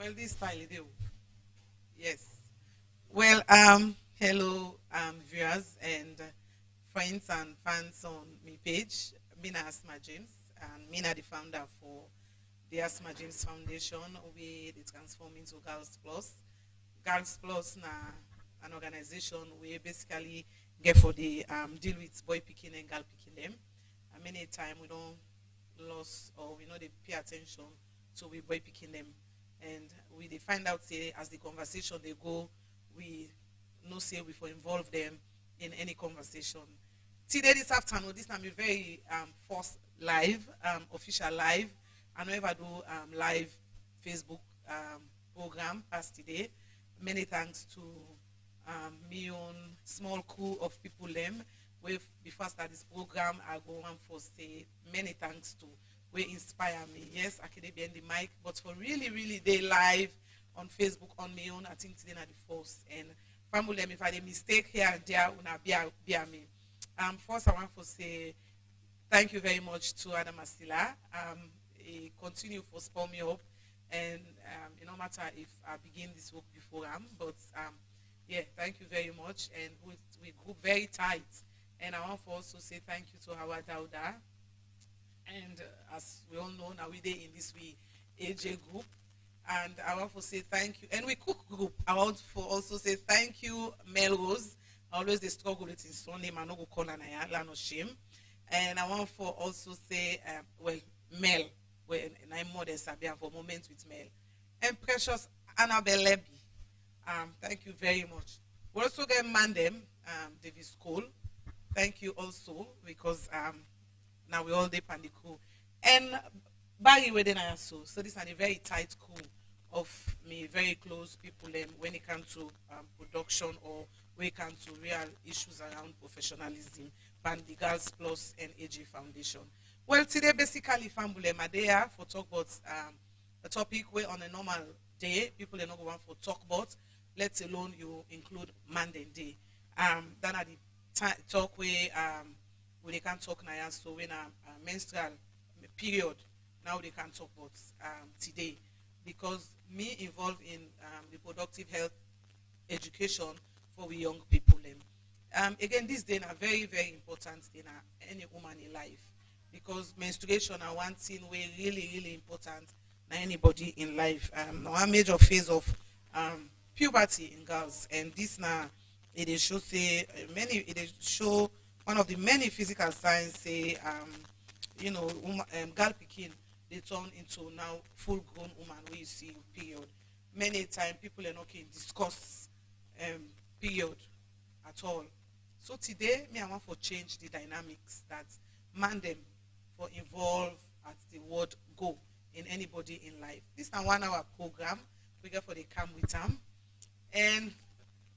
Well, this style do. Yes. Well, hello, viewers and friends and fans on my page. Mina Asma James, and Mina the founder for the Asma James Foundation, we the transform into Girls Plus. Girls Plus na an organization we basically get for the deal with boy picking and girl picking them. And many time we don't lose or we know they pay attention to we boy picking them, and we they find out say as the conversation they go, we no say we for involve them in any conversation. Today this afternoon, this time a very first live, official live. I know if I do live Facebook program past today. Many thanks to me own small crew of people them. With before I start this program, I go on for say many thanks to we inspire me. Yes, I can be in the mic, but for really they live on Facebook on my own. I think today na the first and family them if I did mistake here and there, una bear me. First I want to say thank you very much to Adam Asila. He continue for spur me up, and it no matter if I begin this work before but yeah, thank you very much, and we group very tight. And I want to also say thank you to our Dauda, and as we all know now we there in this we AJ group, and I want to say thank you, and we cook group. I want to also say thank you Melrose. Always they struggle with his son name. I no go call an no shame. And I want to also say well Mel, when I'm more than Sabian for moments with Mel, and precious Annabelle Leby. Thank you very much. We also get Mandem, Davis Cole. Thank you also because now we all dip on the crew. And Barry Weden also. So this is a very tight crew of me, very close people when it comes to production or when it comes to real issues around professionalism, and the Girls Plus and AG Foundation. Well, today basically family my day for talk about a topic where on a normal day people are not going for talk about, let alone you include Monday day. Then at the talk where they can talk now, so when a menstrual period, now they can talk about today, because me involved in reproductive health education for we young people. Again, this day are very important in any woman in life, because menstruation are one thing way really important na anybody in life. One major phase of puberty in girls, and this now it is show say many it is show one of the many physical signs say girl picking they turn into now full grown woman where you see period. Many times people are not can discuss period at all. So today me I want for change the dynamics that man them for involve at the word go in anybody in life. This is a 1 hour program. We get for the come with them. And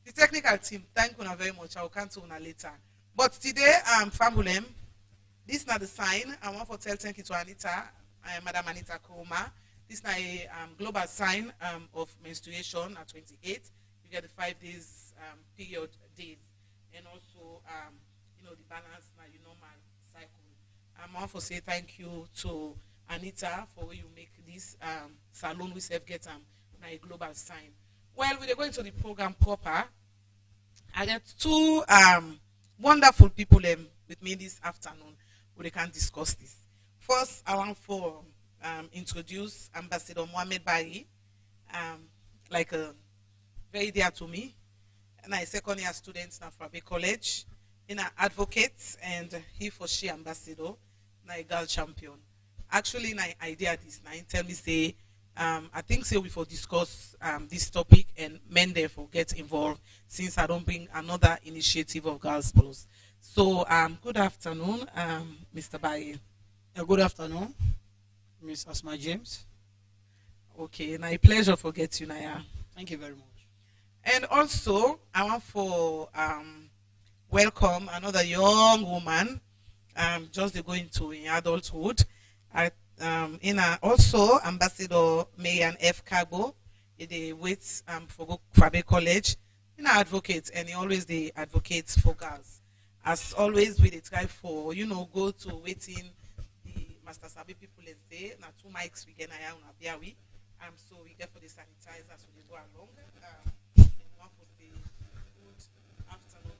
the technical team, thank you very much. I will come to you later. But today, family, this is not the sign. I want to tell thank you to Anita, Madam Anita Kuruma. This is a global sign of menstruation at 28. You get the 5 days period days, and also the balance now your normal cycle. I want to say thank you to Anita for where you make this salon we self get a global sign. Well, we're going to the program proper. I got two wonderful people with me this afternoon who they can discuss this. First, I want to introduce Ambassador Mohamed Bari, like very dear to me, and I second year student now from a college, in an advocate, and he for she ambassador, na a girl champion. Actually, my idea this now tell me say. I think so we for discuss this topic and men therefore get involved, since I don't bring another initiative of Girls Plus. So good afternoon, Mr. Baye. Good afternoon, Miss Asma James. Okay, now a pleasure for get you now. Thank you very much. And also I want for welcome another young woman just going to in adulthood. Also Ambassador Marian F. Cabo, they wait for go Kwabe College, advocate, and he always the advocates for girls. As always, we they try for go to waiting the Master Sabi people let's say na 2 mics we get na ya una biawi, So we get for the sanitizers so they go along. And one for the good afternoon.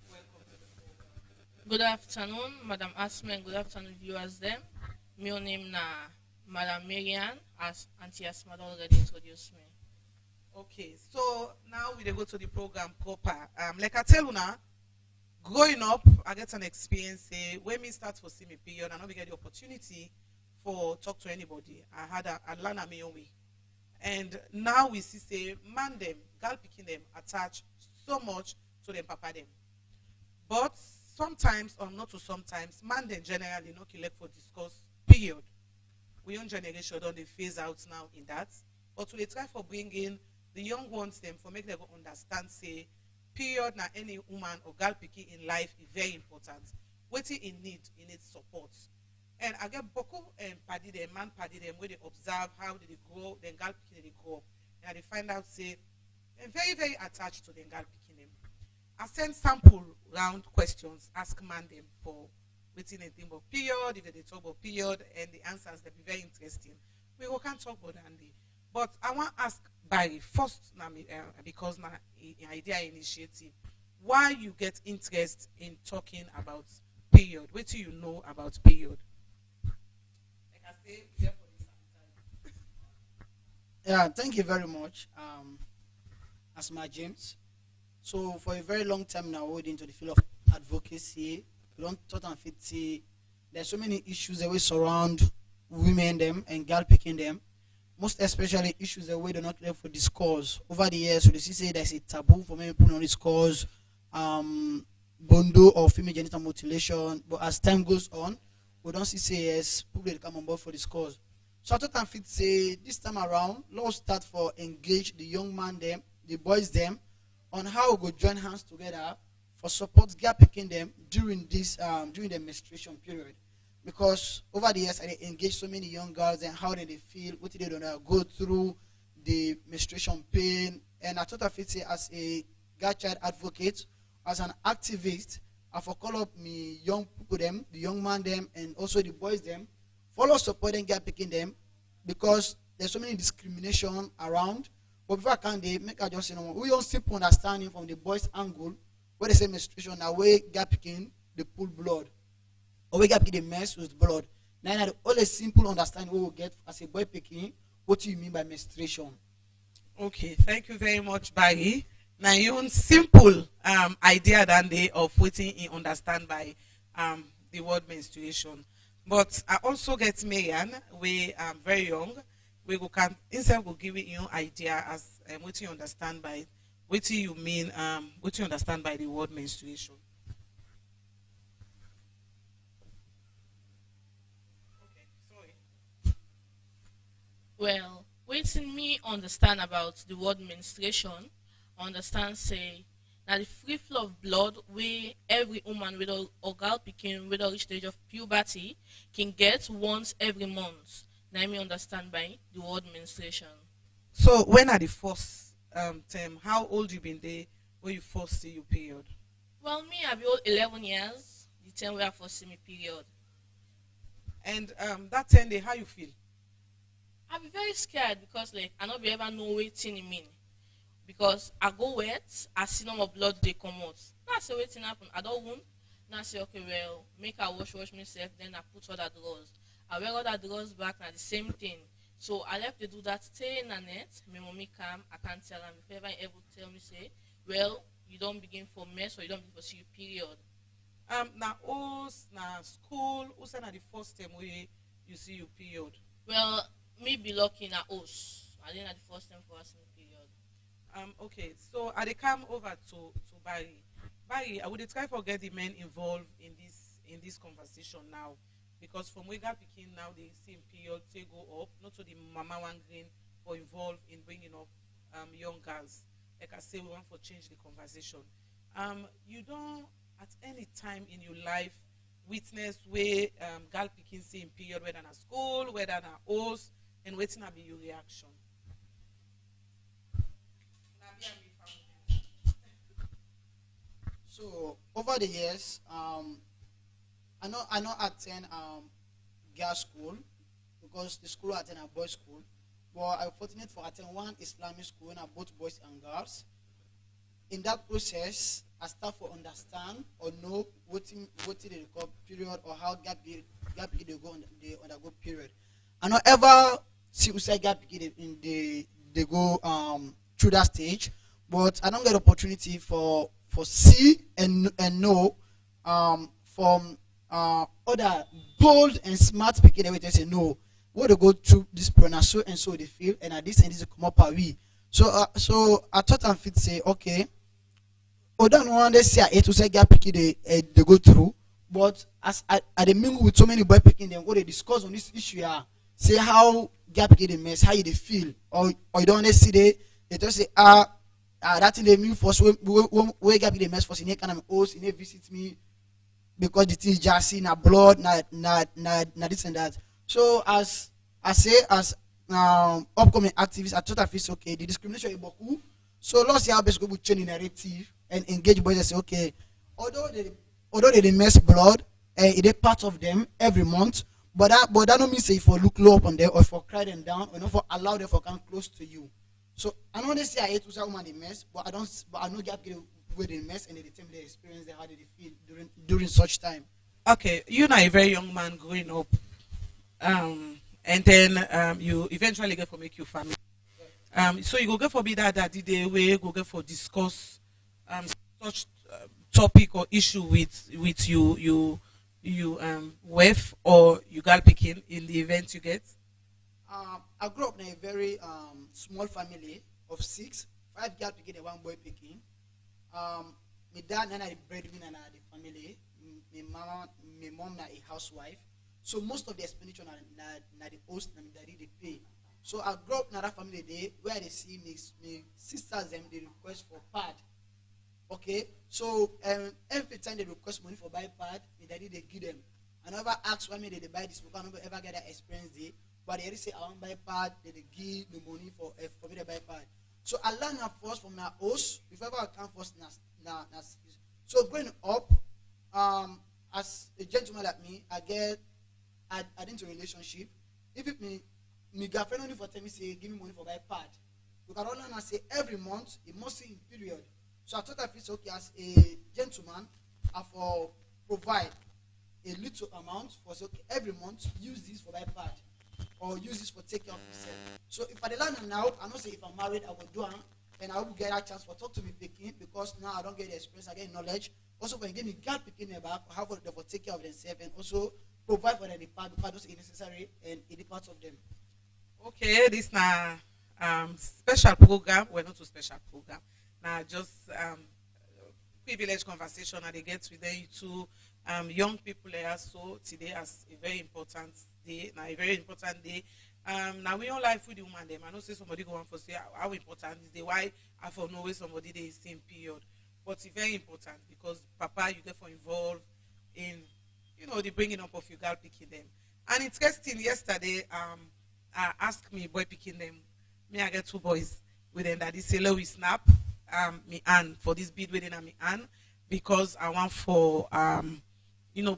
Welcome to the program. Good afternoon, Madam Asma, and good afternoon, viewers. Them. My name na Madam Marian, as Auntie Asma already introduced me. Okay, so now we dey go to the program proper. Like I tell you now, growing up, I get an experience. When me start for see me period, I not get the opportunity for talk to anybody. I learn my own way. And now we see say man them, girl picking them attach so much to them papa them. But sometimes or not to sometimes, man them generally not elect for discuss period. We young generation don't they phase out now in that. But we try for bringing the young ones them for make them understand say period na any woman or girl picking in life is very important. Waiting in need support. And I get Boko and paddy them, man paddy them, where they observe how they grow, then girl picking they grow up. And they find out say they're very, very attached to the girl picking them. I send sample round questions, ask man them for waiting anything about period, if they talk about period, and the answers they be very interesting. We will can't talk about that. But I want to ask Barry first because my idea initiative, why you get interest in talking about period? What do you know about period? Like I say, here for this Yeah, thank you very much, Asma James. So for a very long time now, we're into the field of advocacy. We don't talk and fit see. There's so many issues that we surround women them and girl picking them. Most especially issues that we do not left for discourse. Over the years, so they see say there's a taboo for many people on discourse, bondo or female genital mutilation. But as time goes on, we don't see say yes, people will come on board for discourse. So I thought I fit say this time around, let's start for engage the young man them, the boys them, on how we go join hands together for support gap picking them during the menstruation period. Because over the years I engage so many young girls and how they feel, what they don't go through the menstruation pain. And I thought I fit say as a girl child advocate, as an activist, I for call up me young people them, the young man them, and also the boys them, follow supporting gap picking them because there's so many discrimination around. But before I can they make I just we don't simple understanding from the boys' angle where they say menstruation now where gap picking the pool blood or we gap picking the mess with blood. Now the only simple understanding we will get as a boy picking what do you mean by menstruation. Okay, thank you very much, Barry. Now you simple idea than they of waiting in understand by the word menstruation. But I also get Marian, we very young. We go can instead will give you idea as what you understand by what you mean what you understand by the word menstruation. Okay, sorry. Well, waiting me understand about the word menstruation, understand say now the free flow of blood where every woman with or girl picking with reach the age of puberty can get once every month. Now me understand by the word menstruation. So when are the first term? How old you been there when you first see your period? Well, me I be old 11 years, the time where I first see me period. And that 10 day, how you feel? I be very scared because like I not be ever know waiting in mean. Because I go wet, I see no more blood they come out. Now I say waiting happen, I don't wound. Now I say okay well, make I wash myself, then I put other drawers. I wear other drawers back now the same thing. So I left to do that stay in a net, my mommy come, I can't tell her if ever able to tell me say, well, you don't begin for mess or you don't begin for see period. Na us na school, us na the first time where you see your period. Well, me be lucky in a house. I didn't the first time for us in period. Okay, so I dey come over to Barry. Barry, I would try for get the men involved in this conversation now, because from where picking now they see in period they go up, not to the mama one green or involved in bringing up young girls. Like I say, we want to change the conversation. You don't at any time in your life witness where girl picking see in period whether na school, whether na house, and waiting be your reaction. So over the years, I know attend girls school because the school I attend a boys' school. But I'm fortunate for attend one Islamic school and both boys and girls. In that process, I start to understand or know what they call period or how gap they go on they undergo period. I not ever see who say gap in they go through that stage, but I don't get opportunity for see and know from other bold and smart people that we say no what they go through this period so and so they feel and this come up a we. So I thought I fit say okay although no one they say it to say gap picking they go through, but as I they mingle with so many boy picking them, what they discuss on this issue are say how gap picking they mess, how you they feel, or you don't they see they just say that thing they mean first we gap picking they mess first in kind of host in visit me because the thing is just see na blood na this and that. So as I say as upcoming activists, I thought I feel okay. The discrimination is beaucoup. So let's see how basically we change the narrative and engage boys and say, okay, although they mess blood, it is part of them every month, but that don't mean say for look low up on them or for cry them down or not for allow them for come close to you. So I know they say I hate to say woman they mess, but I know gap where they mess and they tell me their experience and how they feel during such time. Okay, you're not a very young man growing up, and then you eventually get for make your family. So you go get for be that the day way go get for discuss such topic or issue with you wife or you girl picking in the event you get. I grew up in a very small family of six, five girls picking and one boy picking. My dad and I the breadwinner in the family. My mom na a housewife. So most of the expenditure na the host and my daddy they pay. So I grew up in that family day where they see me sisters them they request for pad. Okay, so every time they request money for buy pad, my daddy they give them. I never ask why me they buy this because I never ever get that experience day. But they already say I want buy pad, they give the money for me to buy pad. So I learned that first from my host before I come first so growing up, as a gentleman like me, I into a relationship. If it me girlfriend only for tell me say give me money for buy pad. You can only say every month it must see in period. So I thought I feel okay as a gentleman, I for provide a little amount for say okay every month use this for buy pad or use this for take care of yourself. So if I learn now, I know say if I'm married I will do it and I will get a chance for talk to me picking because now I don't get the experience, I get knowledge. Also when give me girl picking about how for them for take care of themselves and also provide for them the part because those is necessary and it is part of them. Okay, this na special program. Well, not a special program. Now just privileged conversation that they get with them two young people here. So today as a very important day. Now a very important day. Now we don't like food the woman them. I know say somebody go on for say how important is the why I for know where somebody they is same period. But it's very important because Papa you get for involved in the bringing up of your girl picking them. And interesting yesterday ask me boy picking them. Me I get two boys with them that say we snap me and for this bid within me and because I want for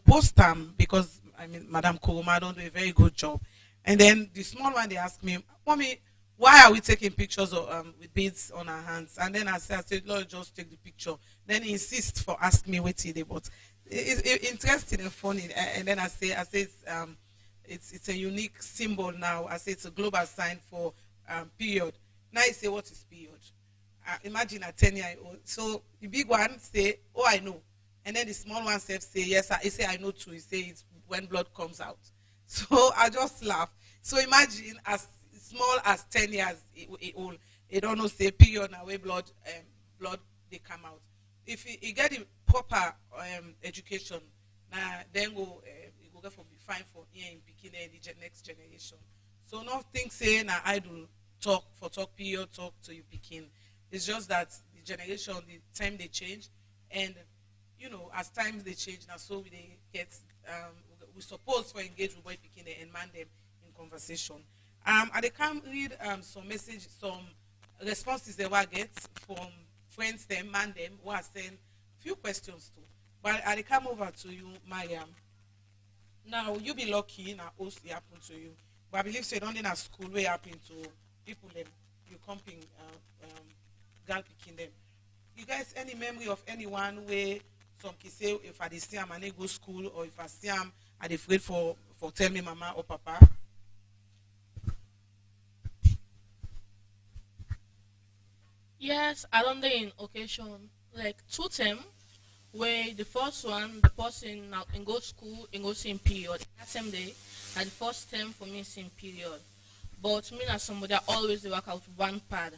post them because I mean Madam Kuruma don't do a very good job. And then the small one they ask me, Mommy, why are we taking pictures of with beads on our hands? And then I said, Lord, just take the picture. Then he insists for asking me what they but it's interesting and funny. And then I say it's a unique symbol now. I say it's a global sign for period. Now I say what is period? Imagine a 10-year-old. So the big one say, oh I know, and then the small one say yes. He say I know too. He say it's when blood comes out. So I just laugh. So imagine as small as 10 years old, they don't know say period now where blood they come out. If he get the proper education, now then he go get for be fine for here in picking the next generation. So nothing saying now I do talk period talk to you picking. It's just that the generation, the time they change, and as times they change now, so they get we suppose for engage with boy picking and man them in conversation. And they can read some message, some responses they will get from friends them, man them, who are saying few questions too. But I come over to you, Mariam. Now you be lucky now host it happen to you. But I believe so. You don't in a school where happen to people them you comping girl picking them. You guys any memory of anyone where some kids say if I dey see am I need go school or if I see am I dey afraid for tell me mama or papa. Yes, I don't in occasion like two term where the first one the person now in go school in go same period that same day and the first term for me same period. But me as somebody I always dey work out one pad.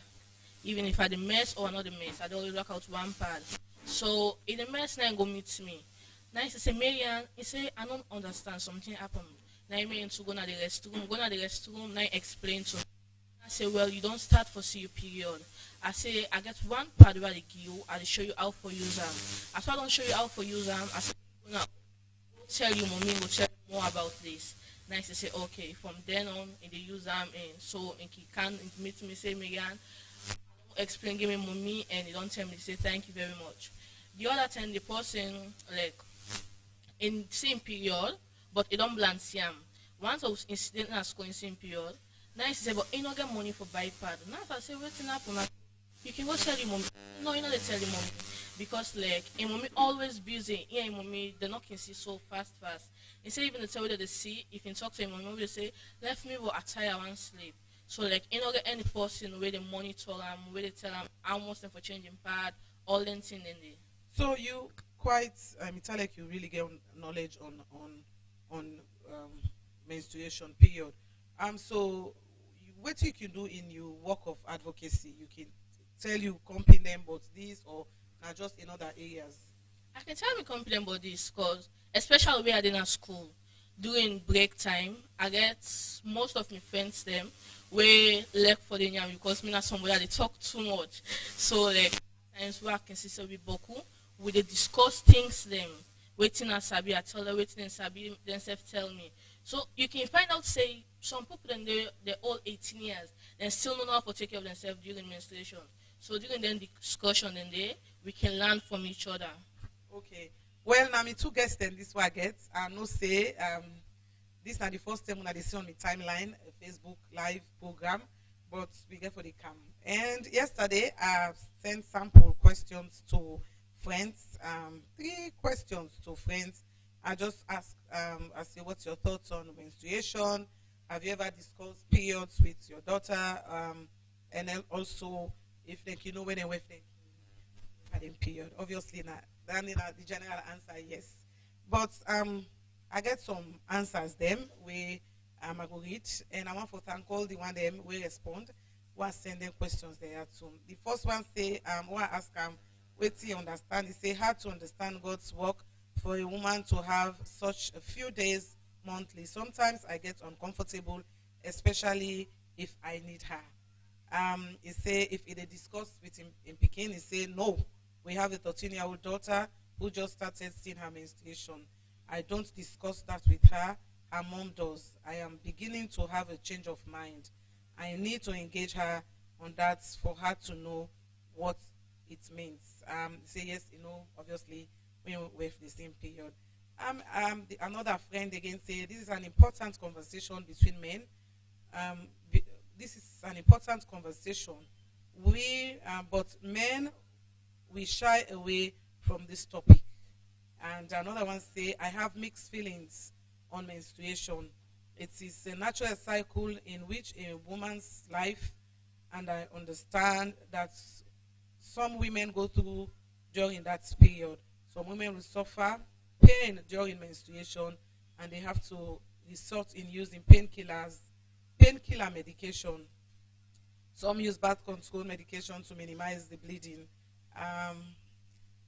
Even if I the mess or not the mess, I dey always work out one pad. So in the mess now go meet me. Now he say Marian, he say I don't understand something happened. Now he mean to go to the restroom, now he explain to me. I say, well, you don't start for see your period. I say, I get one part where they give you, I dey show you how for use them. As I don't show you how for use them, I say, gonna tell you, mommy, will tell you more about this. Nice to say, okay, from then on, in the use them, and so in he can meet me, say, Megan, explain, give me mommy, and he don't tell me, say, thank you very much. The other time, the person, like, in same period, but it don't bland siam. Once I was incident in school in same period, now he say, but you don't get money for buy pad. Now I say, waiting up on you can go tell your mommy. No, you know they tell your mommy. Because like a mommy always busy. Yeah, mommy they not can see so fast. Instead even to tell you they see, if you talk to your mommy, they say, left me what attire one sleep. So like you know get any person where they monitor them, where they tell them how much them for changing pad, all them thing in there. So you quite it sound like you really get knowledge on menstruation period. So what you can do in your work of advocacy, you can tell you company them about this or not just in other areas. I can tell me confident about this because especially where I did at school during break time, I get most of my friends them we left for the young because me not somebody they talk too much. So like times where I can see so with Boku, we they discuss things them waiting and Sabi I tell her waiting and Sabi themselves tell me. So you can find out say some people then they're all 18 years and still don't know how to take care of themselves during menstruation. So during then the discussion and there we can learn from each other. Okay. Well, now me two guests then this one I get. I no say this not the first time when I see on my timeline a Facebook live program, but we get for the cam. And yesterday I sent sample questions to friends. Three questions to friends. I just ask I say what's your thoughts on menstruation? Have you ever discussed periods with your daughter? And then also if like you know when and when they had in period. Obviously not. Then the general answer yes. But I get some answers them we I go read and I want to thank all the one them we respond. We send them questions there too. The first one say want ask wait till you understand. He say how to understand God's work for a woman to have such a few days monthly. Sometimes I get uncomfortable, especially if I need her. He say if he discuss with him in Peking, he say no. We have a 13-year-old daughter who just started seeing her menstruation. I don't discuss that with her. Her mom does. I am beginning to have a change of mind. I need to engage her on that for her to know what it means. Say yes, you know, obviously when we have the same period. Another friend again say this is an important conversation between men. This is an important conversation. But men we shy away from this topic. And another one say, I have mixed feelings on menstruation. It is a natural cycle in which a woman's life, and I understand that some women go through during that period. Some women will suffer pain during menstruation, and they have to resort in using painkiller medication. Some use birth control medication to minimize the bleeding. Um,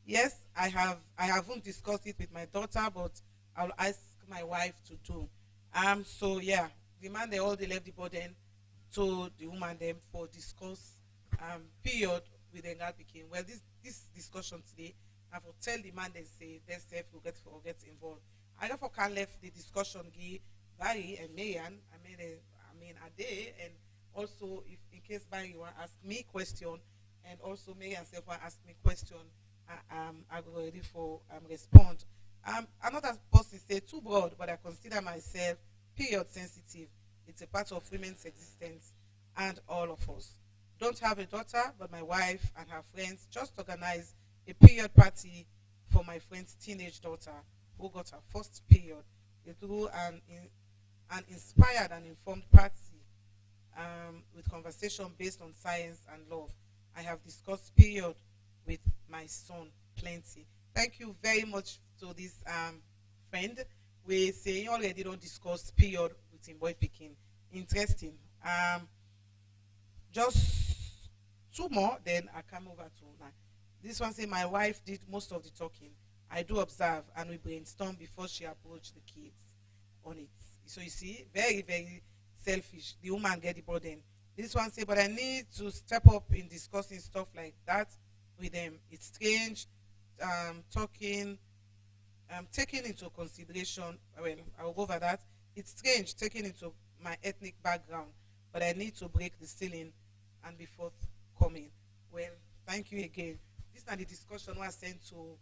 yes, I haven't discussed it with my daughter, but I'll ask my wife to do. So yeah, the man they all they left the burden to the woman them for discuss period with the girl became. Well, this discussion today, I will tell the man they say they self will get involved. I therefore can left the discussion give Barry and Mayan. A day and also if in case Barry you want to ask me question and also Mayan self want to ask me question, I go ready for respond. Another person say too broad, but I consider myself period sensitive. It's a part of women's existence and all of us. Don't have a daughter, but my wife and her friends just organized a period party for my friend's teenage daughter who got her first period. They threw an inspired and informed party with conversation based on science and love. I have discussed period with my son plenty. Thank you very much to this friend. We say already don't discuss period with him boy picking. Interesting. Just two more, then I come over to now. This one say my wife did most of the talking. I do observe and we brainstorm before she approached the kids on it. So you see, very, very selfish. The woman get the burden. This one say, but I need to step up in discussing stuff like that with them. It's strange talking, taking into consideration, well, I'll go over that. It's strange taking into my ethnic background, but I need to break the ceiling and be forthcoming. Well, thank you again. This is the discussion was sent to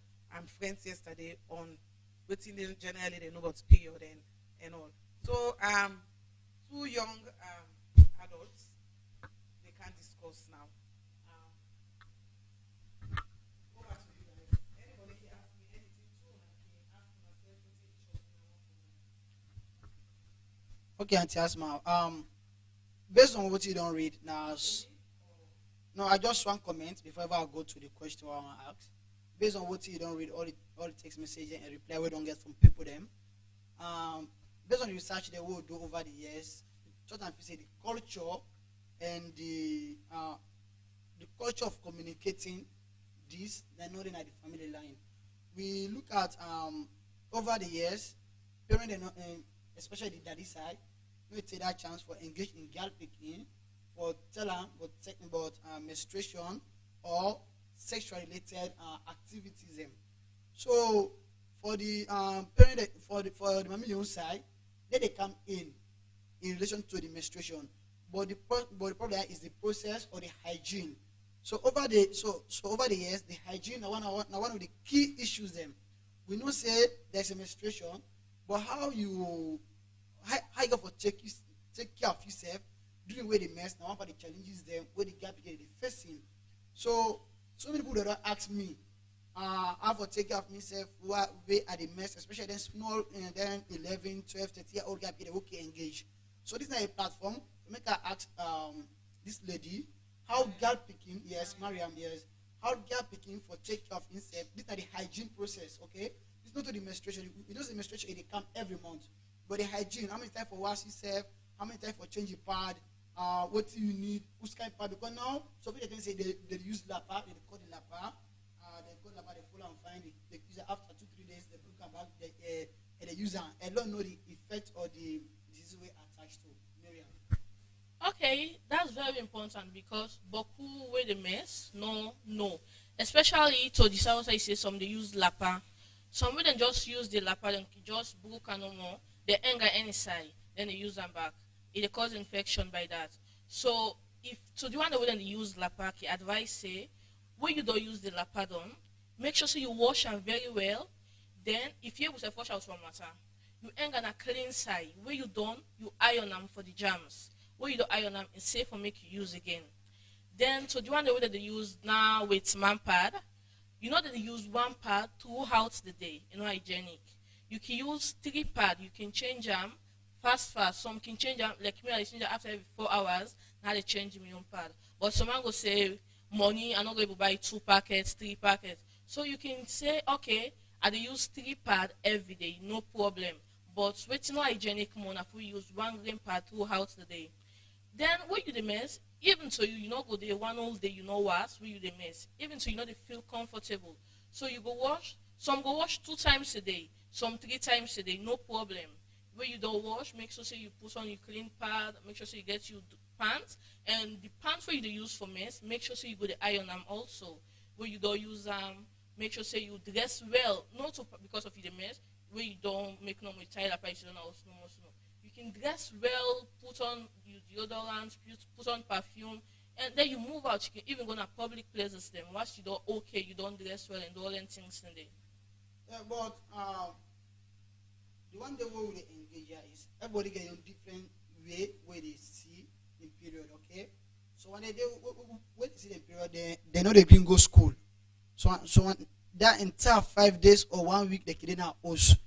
friends yesterday on what generally they know about period and all. So two young adults, they can discuss now. Over to you guys. Anybody can ask me anything too, and I can ask myself anything each of Okay, Auntie Asma. Based on what you don't read now, no, I just one comment before I go to the question I want to ask. Based on what you don't read, all the text message and reply we don't get from people them. Based on the research they will do over the years, sometimes we say the culture and the culture of communicating this, they're not in at the family line. We look at over the years, parents, especially the daddy side, we take that chance for engage in girl picking, for tell them about menstruation or sexual related activities. So for the parent for the mammy side, they come in relation to the menstruation. But the problem is the process or the hygiene. So over the years, the hygiene are one of the key issues. We know say there's a menstruation, but how you go for take care of yourself during where the mess now one of the challenges them where the gap get the facing. So many people that don't ask me how for take care of myself where are the mess, especially then small then 11, 12, 13 year old gap get okay engaged. So this is a platform to make her ask this lady how girl picking, yes, Mariam, yes, how girl picking for take care of himself. This is the hygiene process, okay? It's not to the menstruation. You know the menstruation they come every month. But the hygiene, how many times for wash yourself, how many times for change your pad, what do you need, who's kind of pad, because now some people can say they use lapa, they call the lapa, they call lapa, they follow and find it, they use it after 2-3 days, they bring come back, and they use it, and don't know the effect or the disease way attached to Miriam. Okay, that's very important because Boku where the mess, no. Especially to the south I say some they use lapa. Some would just use the lapa and just book and no more. They anger any side, then they use them back. It cause infection by that. So if so the one that wouldn't use lapa, advice say when you don't use the lapa done, make sure so you wash them very well. Then if you able to wash out from water, you anger a clean side. Where you don't, you iron them for the germs. Where you don't iron them, it's safe for make you use again. Then so the one that they use now with man pad, you know that they use one pad throughout the day, hygienic. You can use 3 pad, you can change them fast. Some can change them, like me, I change them after every 4 hours, now they change my own pad. But someone go say, money, I'm not going to buy 2 packets, 3 packets. So you can say, okay, I use 3 pad every day, no problem. But waiting no hygienic more, if we use 1 green pad throughout the day. Then when you the mess, even so you know go there one whole day you know what when you the mess. Even so you know they feel comfortable. So you go wash. Some go wash 2 times a day, some 3 times a day, no problem. When you don't wash, make sure say you put on your clean pad, make sure say you get your pants. And the pants where you use for mess, make sure say you go to iron them also. Where you don't use make sure say you dress well, not to, because of the mess, where you don't make no more tie up, you don't know no more snow. You can dress well, put on your deodorant, put on perfume, and then you move out. You can even go to public places then. Once you don't okay, you don't dress well and do all them things in there. Yeah, but the one day where we engage here is everybody get a different way where they see in period, okay? So when they see the period, they know they can go school. So that entire 5 days or 1 week they can now host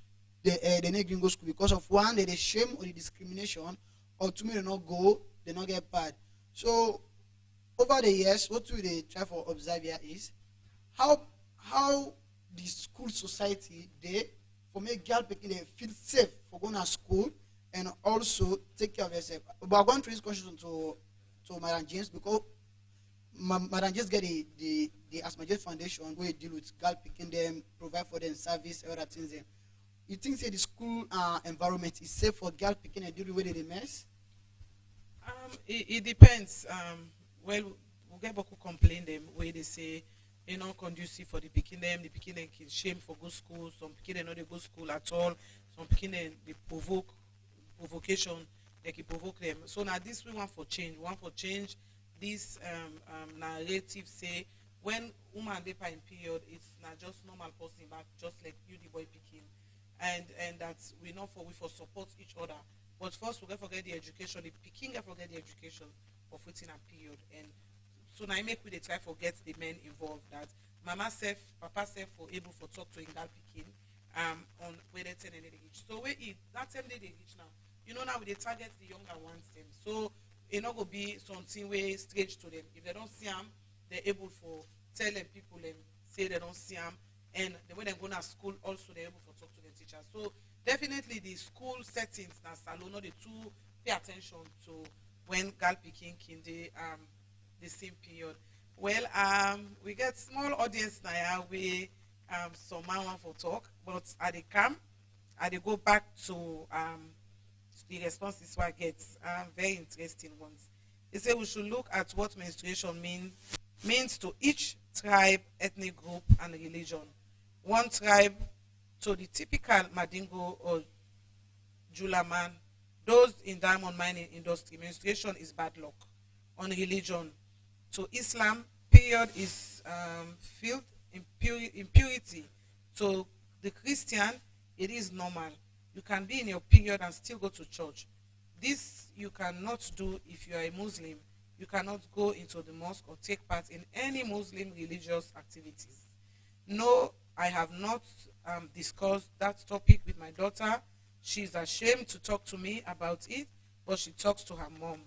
they not go school because of one they shame or the discrimination, or two they not go, they not get paid. So over the years, what we they try for observe here is how how the school society they for make girl people they feel safe for going to school and also take care of yourself. But I'm going to raise question to Madam James because Madam James get the Asthma Foundation where deal with girl picking them, provide for them service, other things. Them. You think say the school environment is safe for girl picking and deal with the mess? It depends. Well, we get people complain them where they say conducive for the picking them can shame for go school. Some picking them not they go school at all. Some picking them they provocation they can provoke them. So now this we want for change. We want for change this narrative say when woman they in period it's not just normal person but just like you the boy picking and that we not for we for support each other. But first we get forget the education. The picking get forget the education of within a period and so now I make we they try forget the men involved that mama self, papa self for able for talk to in that picking on where they 10 and they reach. So where it that time they reach now, now we they target the younger ones them. So it not go be something way strange to them. If they don't see them, they're able for tell them people them say they don't see them and the way they're going to school also they're able for talk to the teachers. So definitely the school settings now salon the two pay attention to when girl picking in the same period. Well, we get small audience now we some man want for talk, but at the camp, I they go back to the responses I get very interesting ones. They say we should look at what menstruation means to each tribe, ethnic group, and religion. One tribe to the typical Madingo or Jula man, those in diamond mining industry, menstruation is bad luck. On religion, to Islam, period is filled impurity. To the Christian, it is normal. You can be in your period and still go to church. This you cannot do if you are a Muslim. You cannot go into the mosque or take part in any Muslim religious activities. No, I have not discussed that topic with my daughter. She's ashamed to talk to me about it, but she talks to her mom,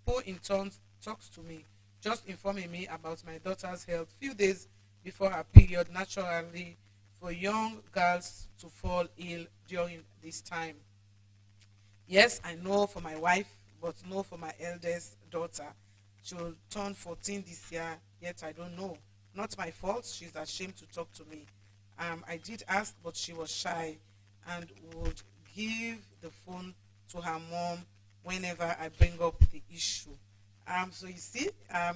who in turn talks to me, just informing me about my daughter's health few days before her period naturally for young girls to fall ill during this time. Yes, I know for my wife, but no for my eldest daughter. She will turn 14 this year, yet I don't know. Not my fault, she's ashamed to talk to me. I did ask, but she was shy and would give the phone to her mom whenever I bring up the issue. So you see,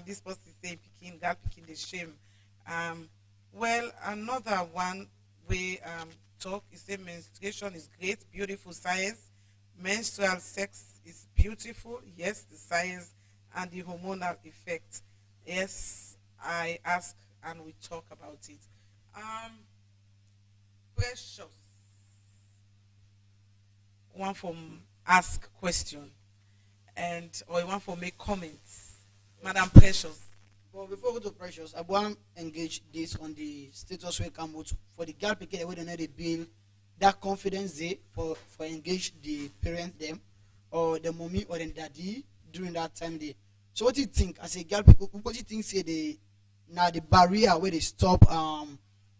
this person is saying picking, girl picking the shame. Well, another one we talk is say menstruation is great, beautiful science. Menstrual sex is beautiful, yes, the science and the hormonal effect. Yes, I ask and we talk about it. Precious. One from ask question and or one for make comments. Madam Precious. But before we go to Precious, I want to engage this on the status we come out for the girl picking where they know they build that confidence they for engage the parent them or the mommy or the daddy during that time they. So what do you think as a girl picker, what do you think say the now the barrier where they stop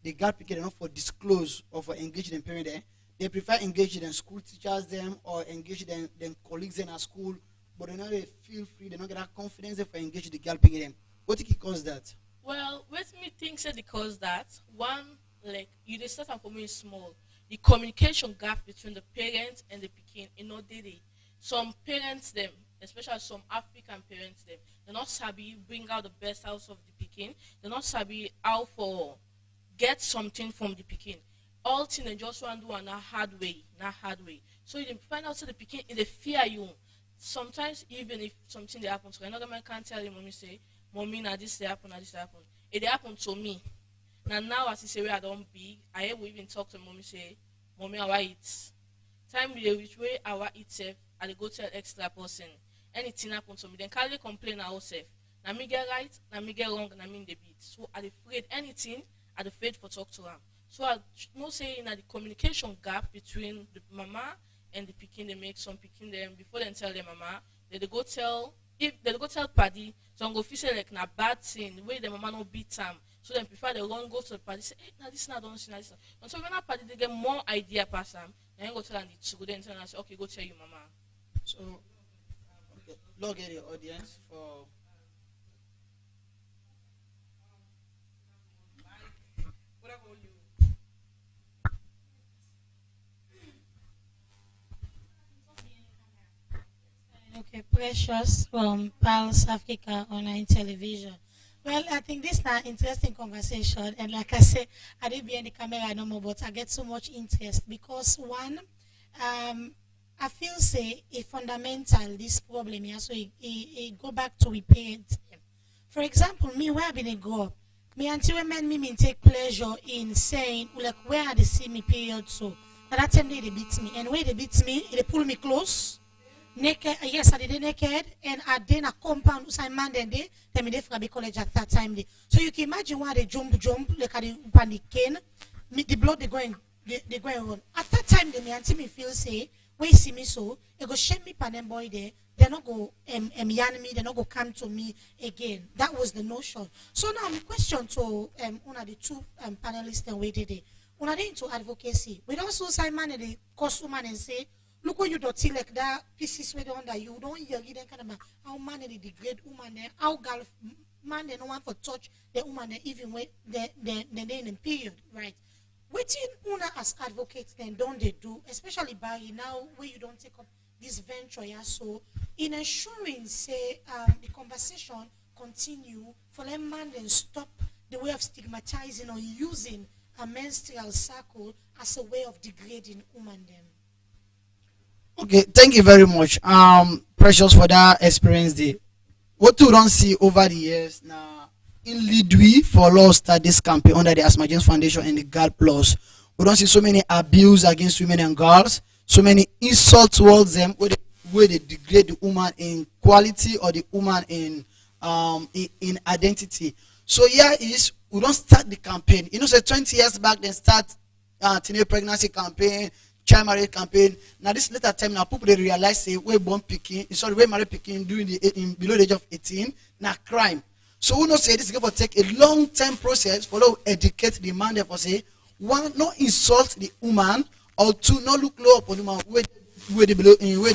the girl picking enough for disclose or for engage the parent there? They prefer engage them school teachers them or engage them colleagues in at school, but they know they feel free, they don't get that confidence for engage the girl picking them. What do you think cause that? Well, what me think said because that one like you dey start am for me small. The communication gap between the parents and the pikin, daily. Some parents them, especially some African parents them, they not sabi bring out the best out of the pikin. They not sabi how for get something from the pikin. All thing they just want to do na hard way, not hard way. So you find out so the pikin they fear you. Sometimes even if something they happen to another man can't tell you, mommy say, mommy now this they happen, now this they happen. It happened to me. Now as he say where I don't be, I will even talk to mommy say, mommy our eat. Time we which way our eat safe, I dey go tell extra person. Anything happen to me, then carry complain ourselves. Na me get right, na me get wrong, na me the beat. So I dey afraid anything, I dey afraid for talk to am. So I know say na the communication gap between the mama and the pikin they make some pikin them before they tell their mama, they go tell if they go tell paddy, some go feel say like na bad thing, the way the mama no beat am. So then prefer they run go to the party, say, hey, now this now don't see now this. And so when that party they get more idea past them, then go tell them the truth, then tell them say, okay, go tell your mama. So, okay, log in the audience for. Okay, Precious from Pulse Africa online television. Well, I think this is an interesting conversation, and like I said, I didn't be in the camera no more, but I get so much interest because one, I feel say a fundamental this problem here, so it go back to we parents. For example, me where I been a grow up, me auntie women me take pleasure in saying like where they see me period so. And that time they beat me, and where they beat me, they pull me close naked. Yes, I did naked, and I did a compound who's man then they me for be college at that time. So you can imagine why they jump like at the panic cane, the blood they going on. At that time, the me auntie me feel say, when you see me so, they go shame me pan them boy there. They not go yarn me. They not go come to me again. That was the notion. So now my question to one of the two panelists and waited there. When I into advocacy, we don't so sign man and the customer and say. Look when you don't see like that pieces where under you don't hear them kind of how man they degrade woman there, how girl man they no want for touch the woman there even when they in period, right? Waiting una as advocates then don't they do, especially by now where you don't take up this venture, yeah. So in ensuring say the conversation continue for them man then stop the way of stigmatizing or using a menstrual cycle as a way of degrading woman them. Okay, thank you very much, Precious, for that experience there. What you don't see over the years now in lead we for law start this campaign under the Asthma James Foundation and the Girl Plus. We don't see so many abuse against women and girls, so many insults towards them where they degrade the woman in quality or the woman in identity. So here is we don't start the campaign. You know, say 20 years back, then start teenage pregnancy campaign, child marriage campaign. Now this later time now people they realize say we born picking, sorry, we married picking during in below the age of 18, now crime. So we know say this is going to take a long term process for to educate the man therefore say one, not insult the woman, or two, not look low upon the woman where they below in where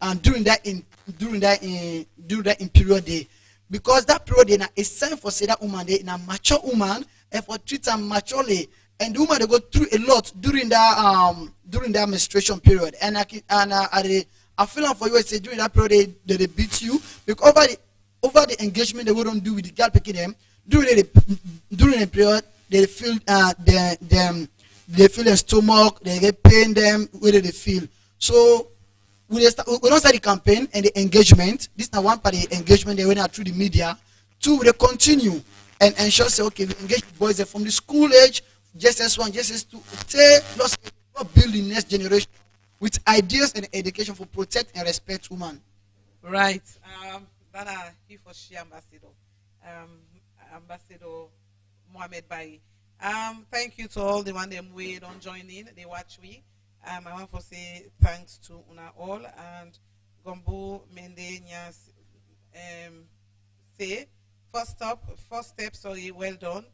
and during that in period day. Because that period day now is time for say that woman they in a mature woman and for treat her maturely. And the woman they go through a lot during that menstruation period. And I feel like for you say during that period they beat you because over the engagement they wouldn't do with the girl picking them during the period they feel they feel their stomach, they get pain them where they feel. So we don't start the campaign and the engagement. This is not one part of the engagement they went out through the media. Two, they continue and ensure say okay we engage boys from the school age. JSS1, JSS2, say, let's build the next generation with ideas and education for protect and respect women. Right. That are he for she ambassador. Ambassador Mohammed Bai. Thank you to all the one them we don't join in, they watch we. I want to say thanks to una all and Gombo Mende Nyas say first step, sorry, well done.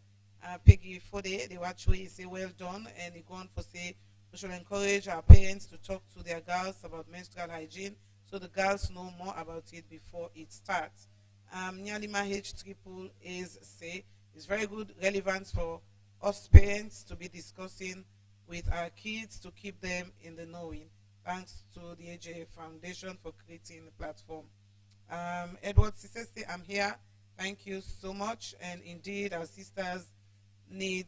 Peggy Fode, they watch we say well done, and they go on for say we should encourage our parents to talk to their girls about menstrual hygiene so the girls know more about it before it starts. Nyalima H triple is say it's very good relevance for us parents to be discussing with our kids to keep them in the knowing. Thanks to the AJ Foundation for creating the platform. Edward says I'm here. Thank you so much, and indeed our sisters need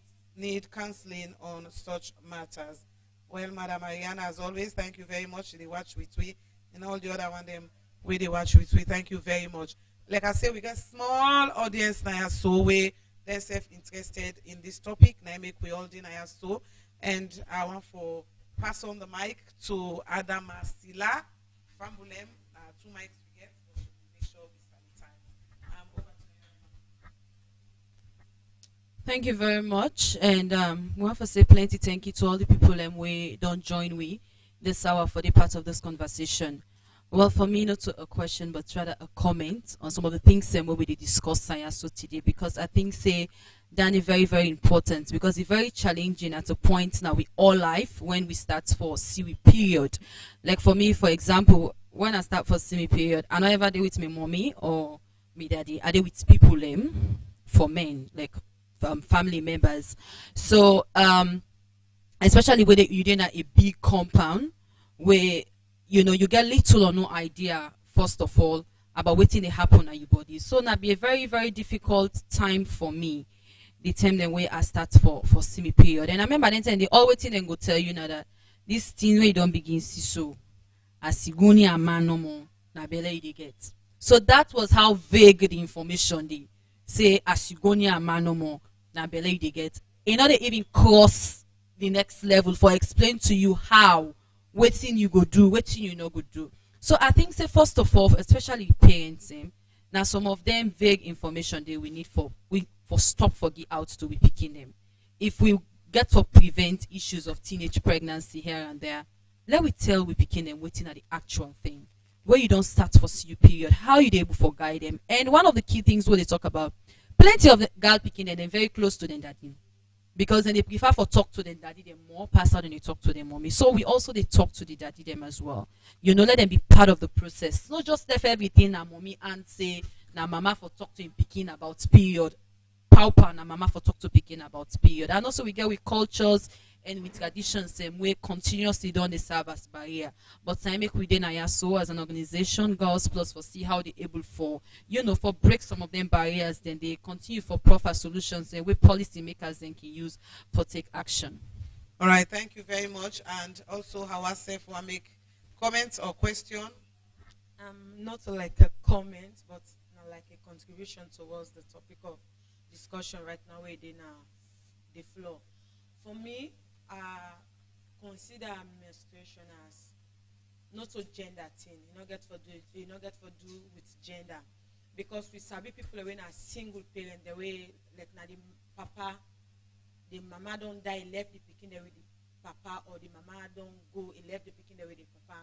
counseling on such matters. Well, Madam Mariana, as always, thank you very much. They watch with we and all the other one them we they watch with we. Thank you very much. Like I said, we got small audience now, so we they're self-interested in this topic. Now make we all dinner so, and I want to pass on the mic to Adam Sila Fambulem, 2 mics we get, but we make sure we sanitize. Over to you. Thank you very much. And we want to say plenty thank you to all the people we don't join we this hour for the part of this conversation. Well, for me, not a question, but rather a comment on some of the things where we discuss science so today, because I think say that is very, very important, because it's very challenging at a point now with all life when we start for CW period. Like for me, for example, when I start for CW period, I don't ever deal with my mommy or me daddy. I deal with people for men, like family members. So especially when you're in a big compound where you get little or no idea first of all about what they happen at your body. So now be a very, very difficult time for me, the time the way I start for semi period. And I remember then they always then go tell you now that this thing where you don't begin see so as siguni a man no more na belle you dey get. So that was how vague the information they say as siguni a man no more na belle you dey get. In order even cross the next level for explain to you how waiting you go do, waiting you no go do. So I think say first of all, especially parents, now some of them vague information they we need for stop for get out to be picking them. If we get to prevent issues of teenage pregnancy here and there, let we tell we picking them waiting at the actual thing. Where you don't start for CU period, how you able for guide them. And one of the key things where they talk about, plenty of the girl picking them, they're very close to them daddy. Because then they prefer for talk to them daddy them more pastor than they talk to them mommy. So we also they talk to the daddy them as well. Let them be part of the process. Not just left everything na mommy and say na mama for talk to him picking about period. Paupa na mama for talk to picking about period. And also we get with cultures and with traditions same way continuously don't they serve as barrier. But I make within IASO as an organization, Girls Plus for see how they able for for break some of them barriers, then they continue for proper solutions and way policy makers then can use for take action. All right, thank you very much. And also how ourselves will make comments or question. Not like a comment, but like a contribution towards the topic of discussion right now within the floor. For me, I consider menstruation as not a gender thing. You not get for do with gender, because we sabi people when a single parent the way like na the papa, the mama don't die left the pikin there with the papa, or the mama don't go he left the pikin there with the papa.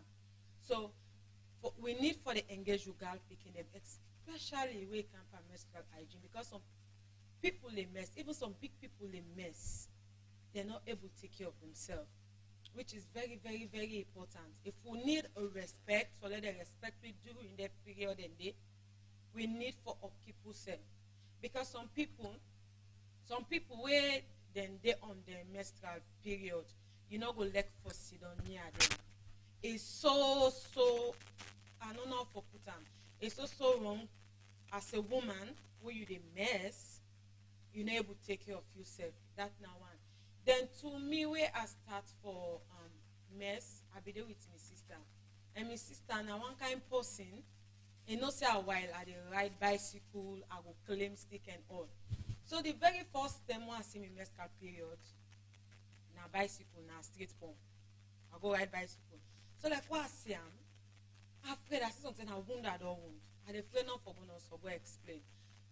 So we need for the engaged girl picking them, especially we come from menstrual hygiene, because some people they mess, even some big people they mess. They're not able to take care of themselves, which is very, very, very important. If we need a respect, for let the respect we do in that period and day, we need for upkeep self. Because some people where then they on the menstrual period, go like for sit on near them. It's so I don't know how to put them. It's so wrong as a woman where you the mess, you're not able to take care of yourself. That now one. Then to me, where I start for mess, I be there with my sister. And my sister now one kind person, and not say a while I dey ride bicycle, I go claim stick and all. So the very first time when I see me menstrual period, na bicycle, na street pump. I go ride bicycle. So like what I see I'm afraid I see something I wound, I don't wound. I dey afraid not for bonus, so go explain.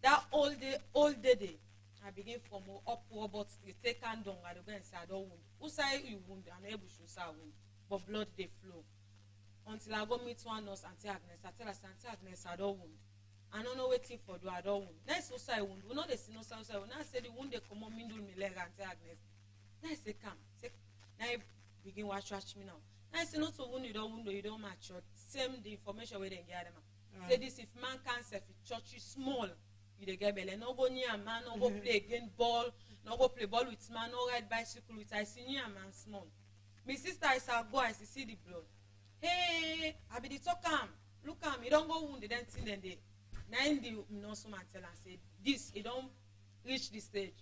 That all day. I begin from up robot street, take and down, I go and say I don't wound. Who say you wound? I'm able to say I wound, but blood they flow. Until I go meet one nurse, Auntie Agnes, I tell her, Auntie Agnes, I don't wound. I don't know waiting for do, I don't wound. Nice who say wound. We know they see no say wound. Now I say the wound they come on me do me leg, Auntie Agnes. Now I say come, say now I begin watch me now. Now I say not to wound you don't wound or you don't match. Same the information where they get them. Say this if man cancer, if church is small. You get belly. No go near a man, no go play again ball, no go play ball with man, no ride bicycle with I see near a man small. My sister is a go, I see the blood. Hey, I be the talk look you don't go wound the thing then they 90 no so man tell and say this it don't reach the stage.